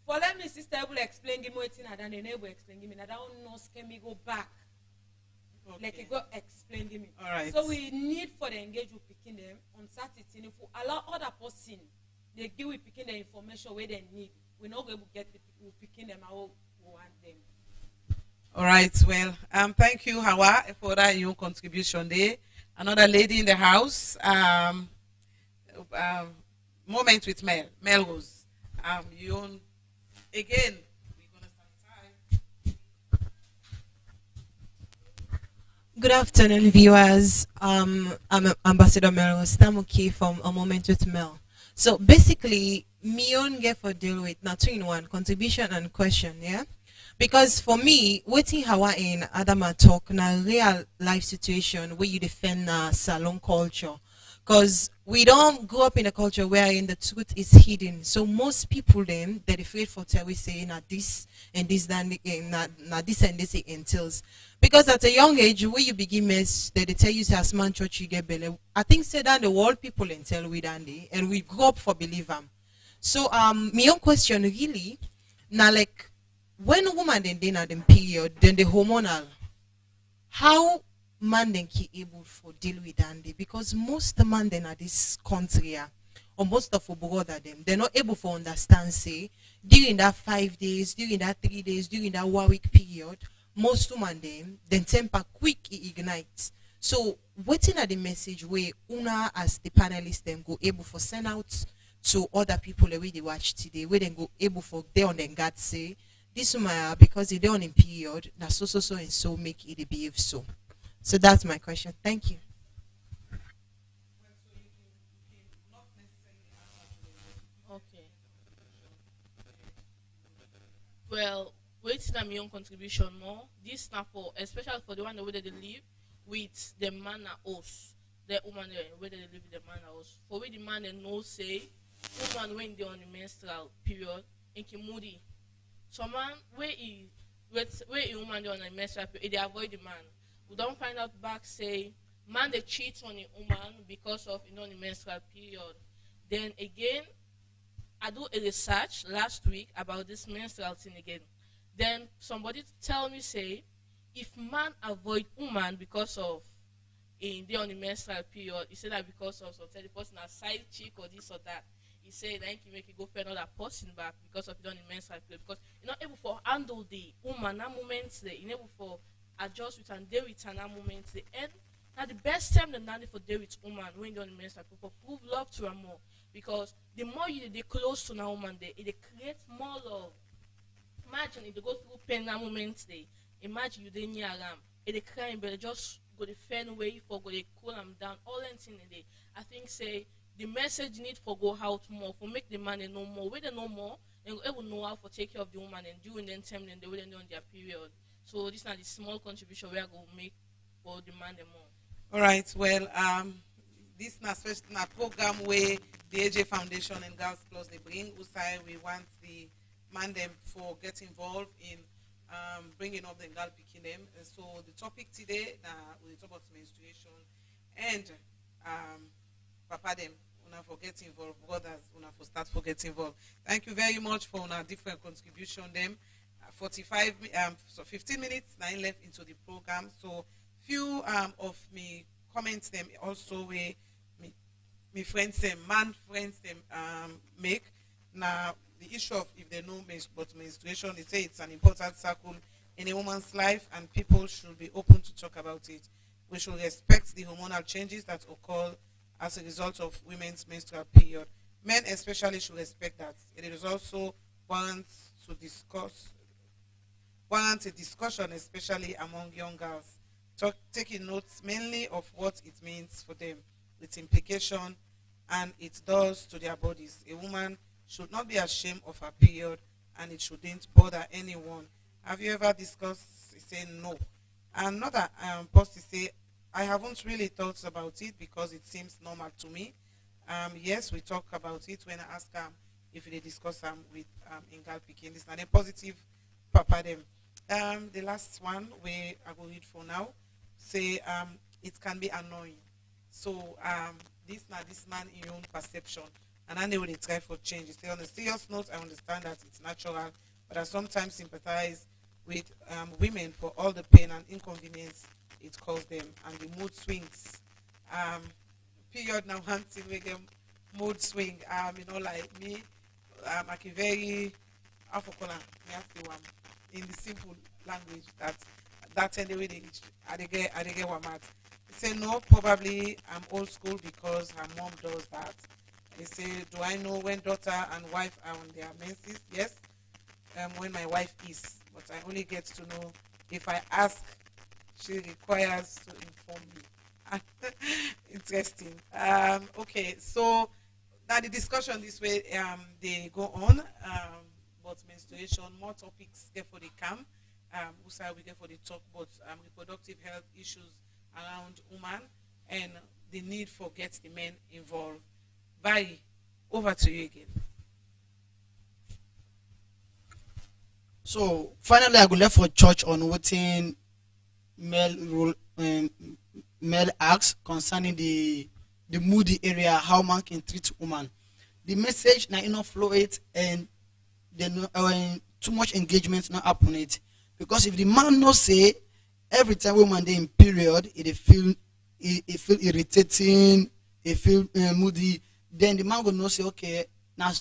For let me sister will explain give me waiting and then they never explain give me. I don't know can me go back. Okay. Like it go explain give me. All right. So we need for the engage with picking them on Saturday. If we allow other person they give we picking the information where they need. We're not going to get the people picking them how we want them. All right. Well, thank you, Hawa, for that your contribution there. Another lady in the house. Um, moment with Mel. Mel Rose. You own again. We're gonna start Good afternoon, viewers. I'm Ambassador Mel Stamuki from A Moment with Mel. So basically, me own get for deal with now two in one contribution and question, yeah. Because for me, waiting Hawa in Adama talk na real life situation where you defend salon culture. Because we don't grow up in a culture wherein the truth is hidden. So most people then they're afraid for tell we say na this and this na this and this it entails. Because at a young age where you begin mess they tell you say as man church you get belly. I think say that the world people entail with Andy and we grow up for believe them. So my own question really now like when a woman then at them period then the hormonal how man then ki able for deal with Andy because most man then at this country or most of our brother them they're not able to understand say during that 5 days during that 3 days during that 1 week period most woman them then temper quick ignite so waiting at the message where una as the panelists them go able for send out to other people the way they watch today where they go able for they on them God say this woman because they don't in period that so and so make it behave so. So that's my question. Thank you. Okay. Well, waiting on my own contribution more. This now for especially for the one where they live with the man and us. The woman where they live with the man and us. For where the man and no say woman when they on the menstrual period in moody. So man where he where a woman they on the menstrual period they avoid the man. We don't find out back say man they cheat on a woman because of the menstrual period. Then again I do a research last week about this menstrual thing again. Then somebody tell me say if man avoid woman because of in the on the menstrual period, he said that because of some the person a side chick or this or that. He said that he can make it go for another person back because of the on the menstrual period because you're not able for handle the woman that moment there, you're able for adjust with and deal with an moment there. And now the best time the nanny for deal with woman when they're on the menstrual period for prove love to her more because the more you they close to a woman there, it creates more love. Imagine if they go through pain that moment there. Imagine you didn't near them. It they crying, but they just go the fan way for go they cool them down. All anything in there. I think say the message need for go out more for make the man know more. When they know more, and they will know how to take care of the woman and during them time then they will end on their period. So this is not the small contribution we are going to make for the man and more. All right. Well, this na special na program where the AJ Foundation and Girls Plus they bring. Usai we want the man them for get involved in bringing up the girl picking them. And so the topic today we talk about menstruation and papa them una for get involved, brothers una for start for get involved. Thank you very much for una different contribution them. 15 minutes now left into the program. So few of me comments them also where me friends them man friends them make now the issue of if they know about menstruation they say it's an important circle in a woman's life and people should be open to talk about it. We should respect the hormonal changes that occur as a result of women's menstrual period. Men especially should respect that. It is also warrants to discuss warrants a discussion especially among young girls taking notes mainly of what it means for them, its implication, and it does to their bodies. A woman should not be ashamed of her period, and it shouldn't bother anyone. Have you ever discussed saying no? And not that supposed to say, I haven't really thought about it because it seems normal to me. Yes, we talk about it when I ask if they discuss with Ingal Pikin. This is not a positive papa them. The last one where I will read for now say it can be annoying. So this man in your own perception and then they will try for change. Say on a serious note, I understand that it's natural, but I sometimes sympathize with women for all the pain and inconvenience it caused them and the mood swings. Period now hunting we get mood swing. Like me, I can very in the simple language that anyway they get one mad. say no. Probably I'm old school because her mom does that. They say, do I know when daughter and wife are on their menses? Yes. When my wife is, but I only get to know if I ask. She requires to inform me. Interesting. Okay, so now the discussion this way they go on. But menstruation, more topics get for the camp. Also we get for the talk about reproductive health issues around women and the need for get the men involved. Bye. Over to you again. So finally, I go left for church on what in male rule male acts concerning the moody area, how man can treat woman. The message now enough flow it and then too much engagement not happen it because if the man no say every time woman they in period it feel irritating, it feel moody, then the man will not say okay now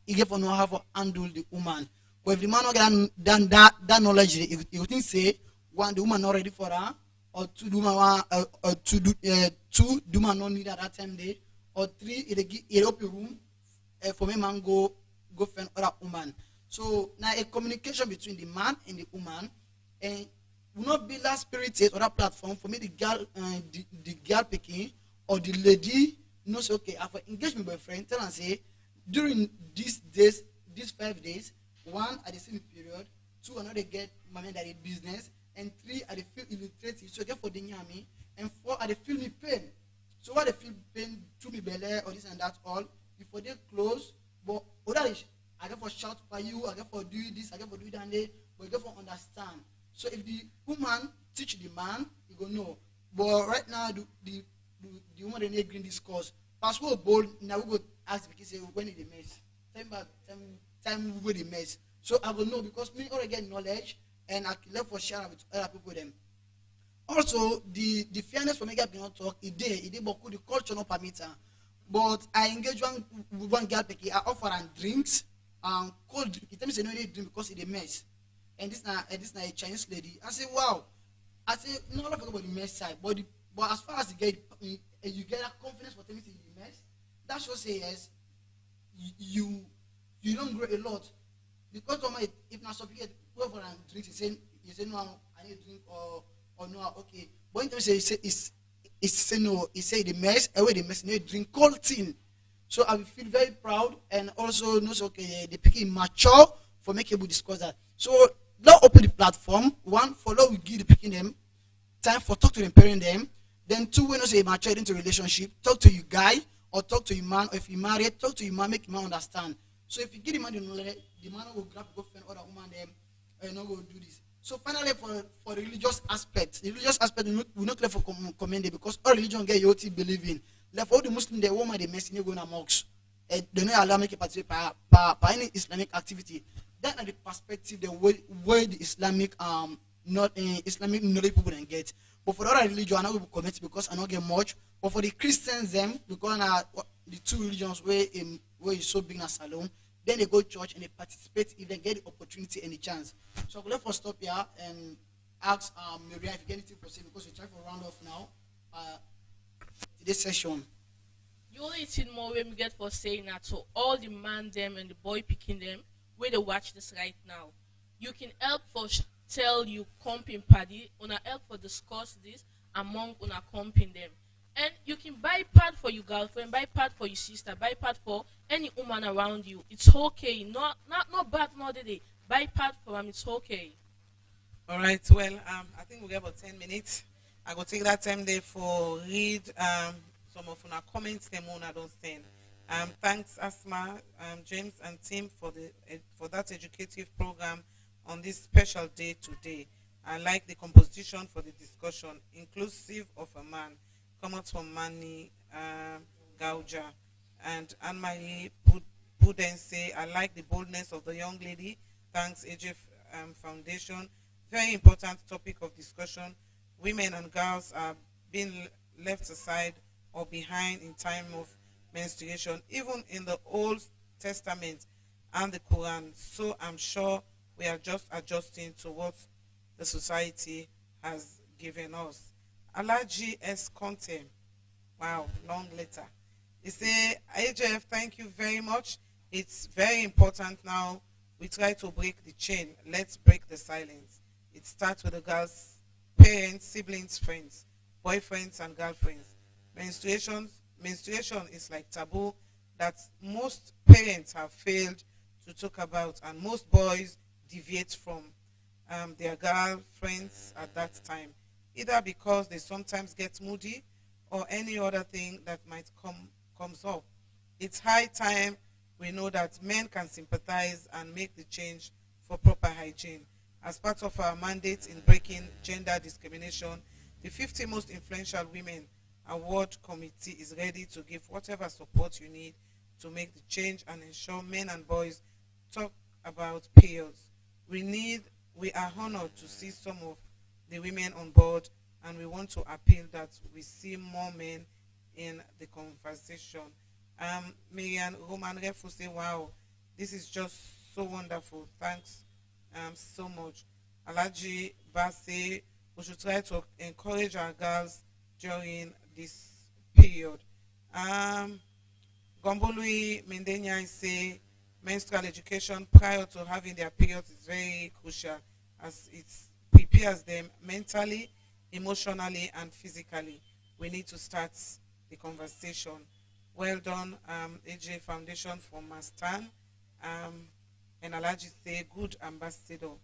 he get for know how to handle the woman. But if the man not get that knowledge, he would think say one the woman not ready for her, or two the woman two the woman not need at that time day, or three it open room for me man go find other woman. So now a communication between the man and the woman, and will not be last spirited or that platform for me the girl the girl picking or the lady no say okay I for engage my boyfriend tell and say during these days these 5 days one I dey see the period, two I know they get my man that is business, and three I dey feel irritated so get for the nyami, and four I dey feel me pain. So what they feel pain to me belly or this and that all before they close, but other I get for shout for you, I get for do this, I get for do that, but you get for understand. So if the woman teach the man, he go know. But right now the woman they need green discourse. Passport bold now we go ask because say when is the mess? Time we go the mess. So I will know because me already get knowledge and I can left for share with other people them. Also, the fairness for me get beyond talk, it did but the culture no permit her. But I engage one girl picky, I offer and drinks, cold drink. It tell me say no they drink because it's a mess. And this now a Chinese lady. I say wow. I say no not about the mess side, but as far as you get that confidence for telling me the mess, that should say yes, you don't grow a lot. Because if not something go for and drink, you say no I need to drink or no okay. But in terms say it's say no, he say the mess, away the mess, no drink cold thing. So I will feel very proud and also knows okay the picking mature for making able discuss that. So now open the platform. One, follow we give the picking them time for talk to them, parent them. Then two, when you say mature into relationship, talk to you guy or talk to your man, or if you married, talk to your man, make your man understand. So if you give the man the knowledge, the man will grab go find other woman them and not go do this. So finally for the religious aspect we not clear for commend it because all religion get you believe in. Like for all the Muslim the woman they mess in go na mosque. They don't allow make a participate by any Islamic activity. That are the perspective the way the Islamic not Islamic knowledge people can get. But for other religion I not comment because I not get much. But for the Christians them because the two religions where is so big in Salone, then they go church and they participate if they get the opportunity and the chance. So let us stop here and ask Maria if you get anything to say because we try for round off now. Today's session. The only thing more when we get for saying that so all the man them and the boy picking them where they watch this right now, you can help for tell you comping party, una help for discuss this among una comping them. And you can buy pad for your girlfriend, buy pad for your sister, buy pad for any woman around you. It's okay. Not bad not the day. Buy pad for them, it's okay. All right. Well, I think we have about 10 minutes. I will take that time there for read some of our comments them on I don't send. Thanks Asma, James and Tim for that educative program on this special day today. I like the composition for the discussion, inclusive of a man. Come out from Mani Gauja and Anne-Marie Pudense. I like the boldness of the young lady. Thanks AJ Foundation. Very important topic of discussion. Women and girls are being left aside or behind in time of menstruation, even in the Old Testament and the Quran. So I'm sure we are just adjusting to what the society has given us. Alaji S. Conte. Wow, long letter. He say, AJF, thank you very much. It's very important now. We try to break the chain. Let's break the silence. It starts with the girls' parents, siblings, friends, boyfriends, and girlfriends. Menstruation is like taboo that most parents have failed to talk about, and most boys deviate from their girlfriends at that time, either because they sometimes get moody or any other thing that might comes up. It's high time we know that men can sympathize and make the change for proper hygiene. As part of our mandate in breaking gender discrimination, the 50 most influential women award committee is ready to give whatever support you need to make the change and ensure men and boys talk about periods. We are honored to see some of the women on board, and we want to appeal that we see more men in the conversation. Marian Roman Refu say, wow, this is just so wonderful. Thanks so much. Alaji Base, we should try to encourage our girls during this period. Gombolui Mindenya say menstrual education prior to having their periods is very crucial as it prepares them mentally, emotionally, and physically. We need to start the conversation. Well done, AJ Foundation for Mastan. And Alaji say, good ambassador.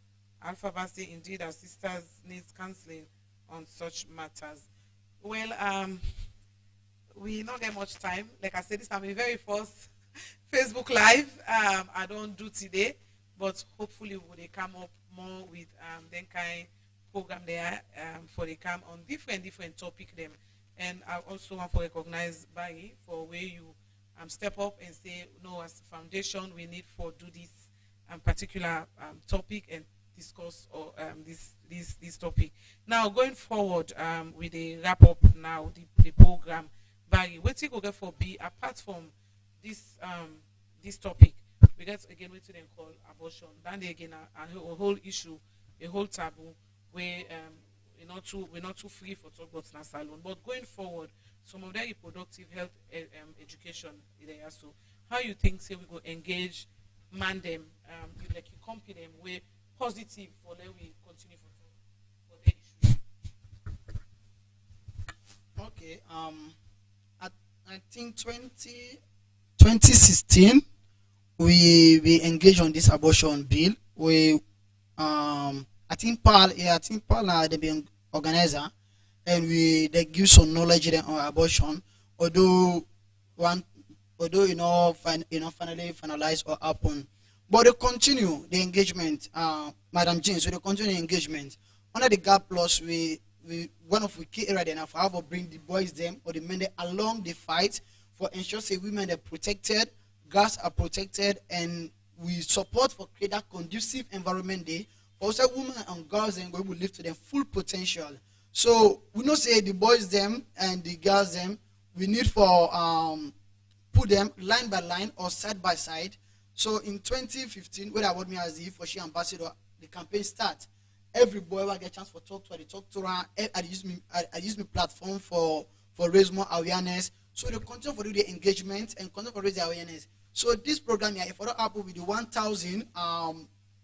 Alpha Basi, indeed, our sisters need counseling on such matters. Well, we not get much time. Like I said, this is my very first Facebook Live. I don't do today, but hopefully we will come up more with then kind program there for the come on different topic them. And I also want to recognize Barry for where you step up and say, no, as a foundation, we need for do this particular topic and discuss or this topic. Now going forward with the wrap up now the program. Barry, what you go get for B apart from this topic, we get again what they call abortion. Then they again a whole issue, a whole taboo where we're not too free for talk about na salon. But going forward, some of their reproductive health education there. So how you think say we go engage man them like you company them way positive for let we continue for the issue. Okay. I think 2016 we engaged on this abortion bill. I think Paul they been organizer, and they give some knowledge then on abortion. Although one although finally finalized or happen. But they continue the engagement, Madam Jean. So they continue the engagement. Under the gap plus we one of the key area then have to bring the boys them or the men them along the fight for ensure say women are protected, girls are protected, and we support for create that conducive environment there. Also women and girls then go will live to their full potential. So we know say the boys them and the girls them we need for put them line by line or side by side. So in 2015, when I award me as the for she ambassador, the campaign start. Every boy will get a chance for talk to her. They talk to her. I use my platform for raise more awareness. So they continue for do the engagement and continue for raise the awareness. So this program here, if I don't happen with the 1,000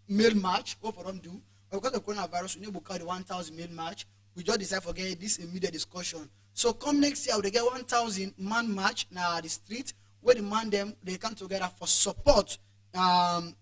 mail match, what for them do? Because of coronavirus, we need to call the 1,000 mail match. We just decide for get this immediate discussion. So come next year, we get 1,000 man match now the street where the man them they come together for support woman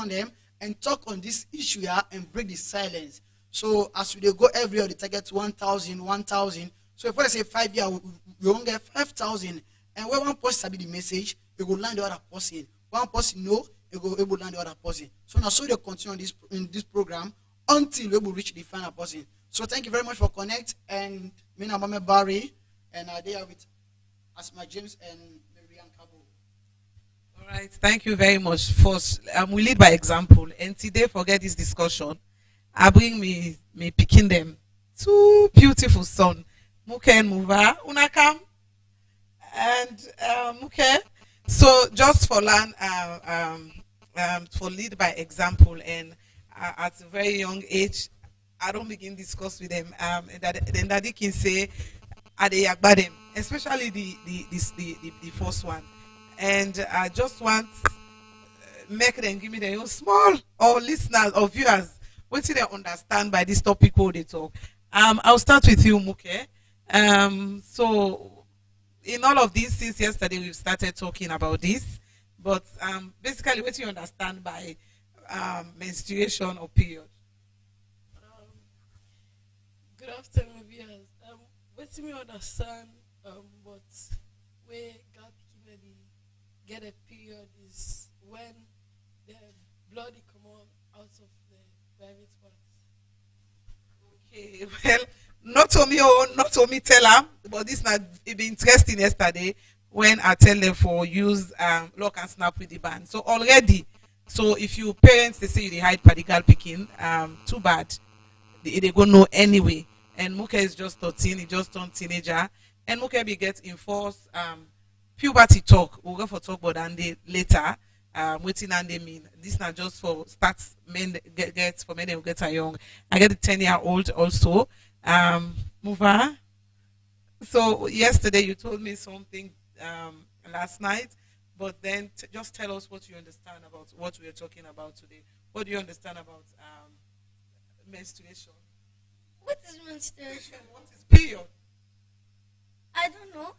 them and talk on this issue here and break the silence. So as we go every year, they target 1,000, 1,000. So if I say 5 years, we won't get 5,000. And when one person sabi the message, it will land the other person. One person know, it will able to land the other person. So now so they continue on in this program until we will reach the final person. So thank you very much for connect and me and Mama Barry and I there with Asma James and Marian Cabo. All right, thank you very much. First, we lead by example, and today forget this discussion. I bring me picking them two beautiful son, Muke and Muva, Unakam, and Muke. So just for learn, for lead by example, and at a very young age, I don't begin discuss with them. And then Daddy can say, "Are they about them?" Especially the first one, and I just want make them give me their own small or listeners or viewers what do they understand by this topic what they talk. I'll start with you, Muke. So in all of this since yesterday we've started talking about this, but basically what do you understand by menstruation or period? Um, Good afternoon, viewers. Wetin me understand, but where God pikin get a period is when the blood dey comot out of the private parts. Okay, well, not to me tell them, but this not it be interesting yesterday when I tell them for use lock and snap with the band. So already, so if you parents they say you dey hide padigal picking, too bad. They go know anyway. And Muke is just 13, he just turned teenager. And Muke be get enforced puberty talk. We'll go for talk about and they later. Waiting and they mean this not just for starts men get for men who get a young. I get a 10-year-old also. Mover. So yesterday you told me something last night, but then just tell us what you understand about what we are talking about today. What do you understand about menstruation? What is menstruation? What is period? I don't know.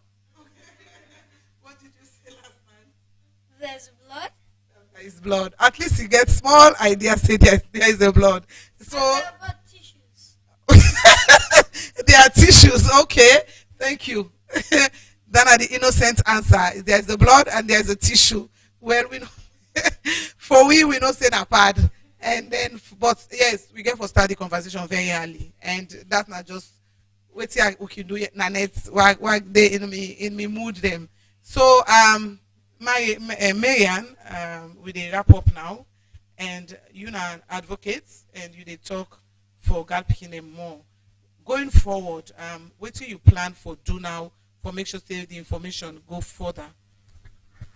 What did you say last night? There's blood. There is blood. At least you get small idea. Say there is a blood. So And there are blood tissues. there are tissues. Okay, thank you. Then are the innocent answer. There's the blood and there's a tissue. Well, we know for we know say that part. And then, but yes, we get for start the conversation very early, and that's not just what we can do it. Nanette, why they in me mood them. So Marian, we dey wrap up now, and you know advocates, and you dey talk for girl picking them more. Going forward, what do you plan for do now for make sure say the information go further?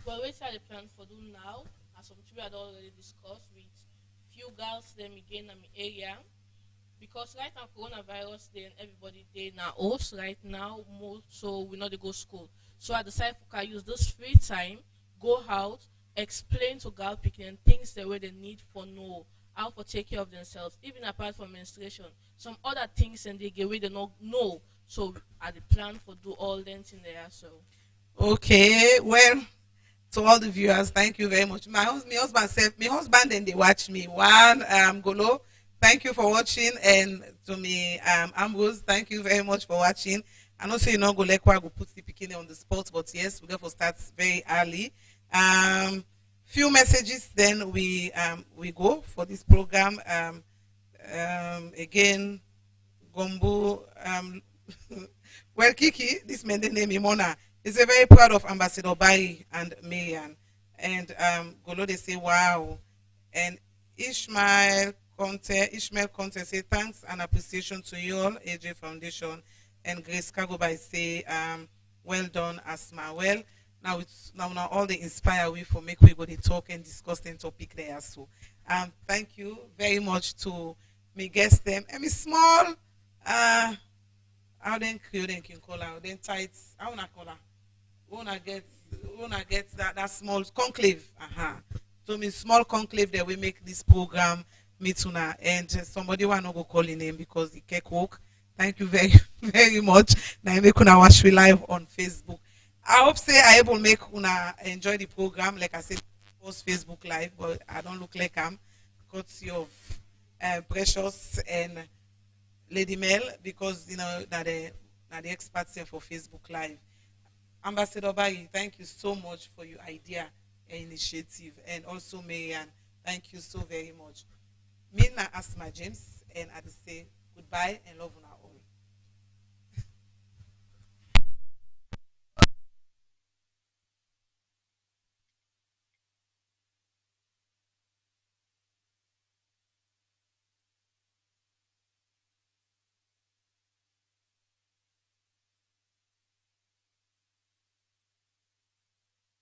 Well, wetin I dey plan for do now, as some people had already discussed with few girls them again in my area, because right now coronavirus day and everybody day now also right now more so we know they go school. So I decided to use this free time, go out, explain to girl picking and things the way they need for know how to take care of themselves, even apart from menstruation. Some other things and they get way they not know. So I the plan for do all them in there. So Okay, well, to all the viewers, thank you very much. My husband said, my husband and they watch me. One, Golo, thank you for watching, and to me, Ambrose, thank you very much for watching. I know say you not go like go put the bikini on the spot, but yes, we go for start very early. Few messages, then we go for this program. Again, Gombo. Well, Kiki, this man name Imona is a very proud of Ambassador Barry and Marian. And Golo they say wow. And Ishmael Conte say thanks and appreciation to you all, AJ Foundation. And Grace Kagoba say well done, Asma. Well, now it's now all the inspire we for make we go to talk and discuss the topic there. So thank you very much to me guests them. And me small how then create then can call out then tights. I wanna call her. Wanna get that small conclave. So me small conclave that we make this program Mituna, and somebody wanna go call in name because he cake walk. Thank you very very much. Now make una watch we live on Facebook. I hope say I able make una enjoy the program. Like I said, post Facebook live, but I don't look like I'm courtesy of Precious and Lady Mel, because you know that the experts here for Facebook live. Ambassador Bayi, thank you so much for your idea and initiative, and also Marian, thank you so very much. Me na Asma James, and I say goodbye and love una.